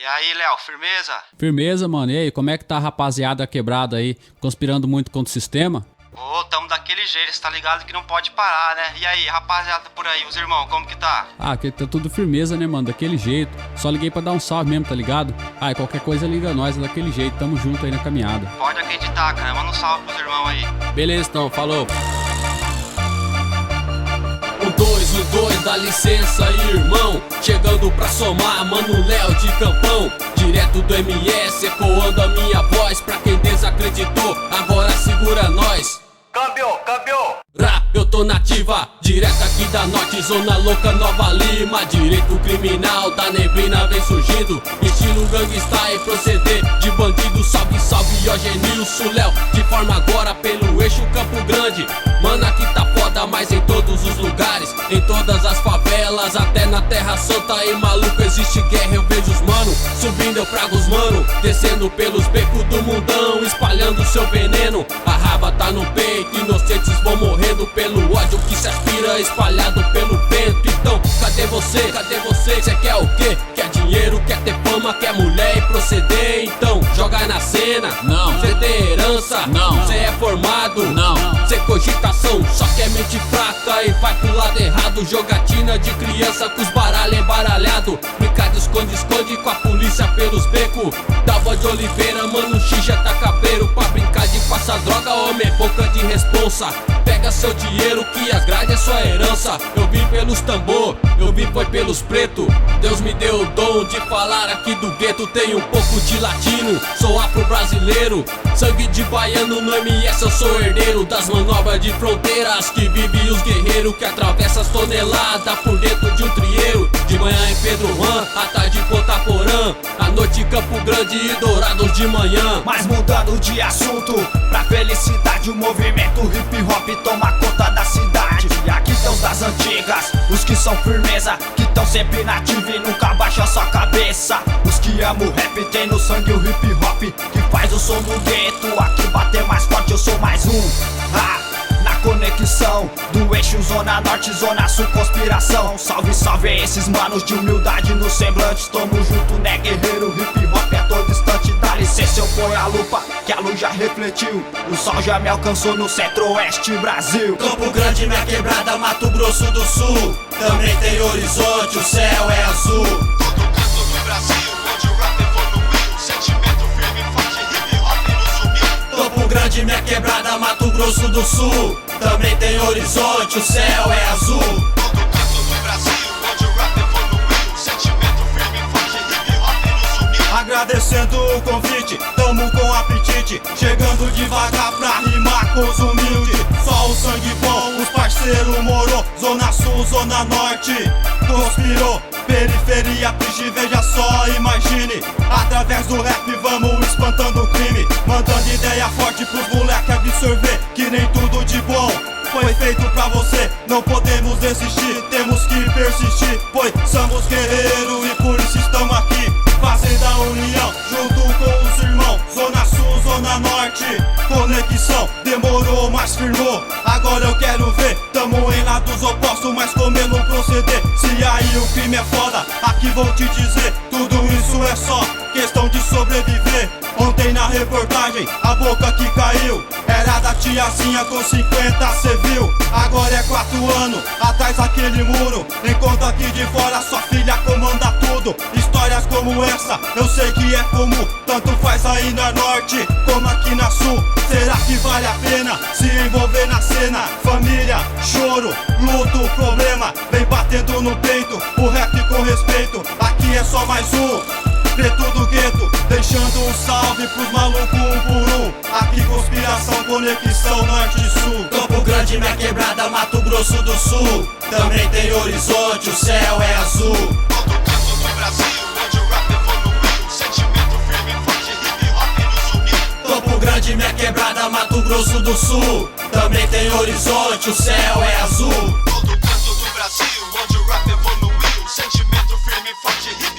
E aí, Léo, firmeza? Firmeza, mano. E aí, como é que tá a rapaziada quebrada aí, conspirando muito contra o sistema? Ô, tamo daquele jeito, cê tá ligado que não pode parar, né? E aí, rapaziada por aí, os irmãos, como que tá? Ah, aqui tá tudo firmeza, né, mano? Daquele jeito. Só liguei pra dar um salve mesmo, tá ligado? Ah, e qualquer coisa liga nós, é daquele jeito. Tamo junto aí na caminhada. Pode acreditar, cara. Manda um salve pros irmãos aí. Beleza, então. Falou. O 2, dá licença, irmão. Chegando pra somar, mano, Léo de Campão. Direto do MS, ecoando a minha voz. Pra quem desacreditou, agora segura nós. Câmbio! Rá, eu tô nativa, direto aqui da norte, zona louca, Nova Lima. Direito criminal, da neblina vem surgindo. Estilo gangsta e proceder de bandido. Salve, salve, ó Genilson, Léo. De forma agora pelo eixo Campo Grande. Mano, aqui tá foda, mas em todos os lugares. Em todas as favelas, até na Terra Santa. E maluco, existe guerra, eu vejo os mano. Subindo eu frago os mano, descendo pelos becos do mundão, espalhando seu veneno. A raba tá no peito, inocentes vão morrendo pelo ódio que se aspira, espalhado pelo vento. Então, cadê você? Cadê você? Cê quer o quê? Quer dinheiro, quer ter fama, quer mulher e proceder? Então, joga na cena. Não. Cê tem herança? Não. Cê é formado? Não. Cê cogitação, só quer mente fraca e vai pro lado errado. Jogatina de criança com os baralhos embaralhado. Brincar de esconde-esconde com a polícia pelos becos. Dalva de Oliveira, mano, xixa tá cabreiro. Pra brincar de passar droga, homem, boca de responsa. Pega seu dinheiro que as grades é sua herança. Eu vim pelos tambor, eu vim foi pelos preto. Deus me deu o dom de falar aqui do gueto. Tenho um pouco de latino, sou afro-brasileiro. Sangue de baiano no MS, eu sou herdeiro das manobras de fronteiras que vive os guerreiros que atravessa as toneladas por dentro de um trieiro. De manhã em Pedro Juan, à tarde em Ponta Porã, à noite em Campo Grande e Dourados de manhã. Mas mudando de assunto, pra felicidade o movimento hip hop toma conta da cidade. E aqui estão os das antigas, os que são firmeza, que tão sempre na ativa e nunca baixa sua cabeça. Os que amam o rap, tem no sangue o hip hop que faz o som do gueto. Aqui bater mais forte, eu sou mais um. Na conexão do eixo Zona Norte, Zona Sul, conspiração. Salve, salve a esses manos de humildade nos semblantes. Tamo junto, né, guerreiro? Hip hop a todo instante. Dá licença, eu ponho a lupa, que a luz já refletiu. O sol já me alcançou no centro-oeste, Brasil. Campo Grande, minha quebrada, Mato Grosso do Sul. Também tem horizonte, o céu é azul. Todo canto do Brasil, onde o rap evoluiu. Sentimento firme e forte, hip hop não sumiu. Campo Grande, minha quebrada, Mato Grosso do Sul. Também tem horizonte, o céu é azul. Todo canto do Brasil, onde o rap evoluiu. Sentimento firme e forte, hip hop não sumiu. Agradecendo o convite, tamo com apetite. Chegando devagar pra rimar com os humildes. Só o sangue bom, os parceiros morou. Zona Sul, Zona Norte, conspirou. Periferia, prige, veja só, imagine. Através do rap vamos espantando o crime. Mandando ideia forte pros moleque absorver. Que nem tudo de bom foi feito pra você. Não podemos desistir, temos que persistir. Pois somos guerreiros e por isso estamos aqui. Fazendo a união, junto com os irmãos. Zona Sul, Zona Norte, conexão. Demorou, mas firmou. Agora eu quero ver. Tamo em lados opostos, mas comendo um proceder. Se aí o crime é foda, aqui vou te dizer. Tudo isso é só questão de sobreviver. Ontem na reportagem, a boca que caiu era da tiazinha com 50, cê viu? Agora é 4 anos, atrás aquele muro. Enquanto aqui de fora sua filha comanda tudo. Histórias como essa, eu sei que é comum. Tanto faz aí na norte, como aqui na sul. Será que vale a pena se envolver na cena? Família, choro, luto, problema. Vem batendo no peito, o rap com respeito. Aqui é só mais um preto do gueto, deixando um salve pros malucos um por um. Aqui conspiração, conexão norte e sul. Campo Grande, minha quebrada, Mato Grosso do Sul. Também tem horizonte, o céu é azul. Todo canto do Brasil, onde o rap evoluiu. Sentimento firme e forte, hip hop não sumiu. Campo Grande, minha quebrada, Mato Grosso do Sul. Também tem horizonte, o céu é azul. Todo canto do Brasil, onde o rap evoluiu. Sentimento firme e forte, hip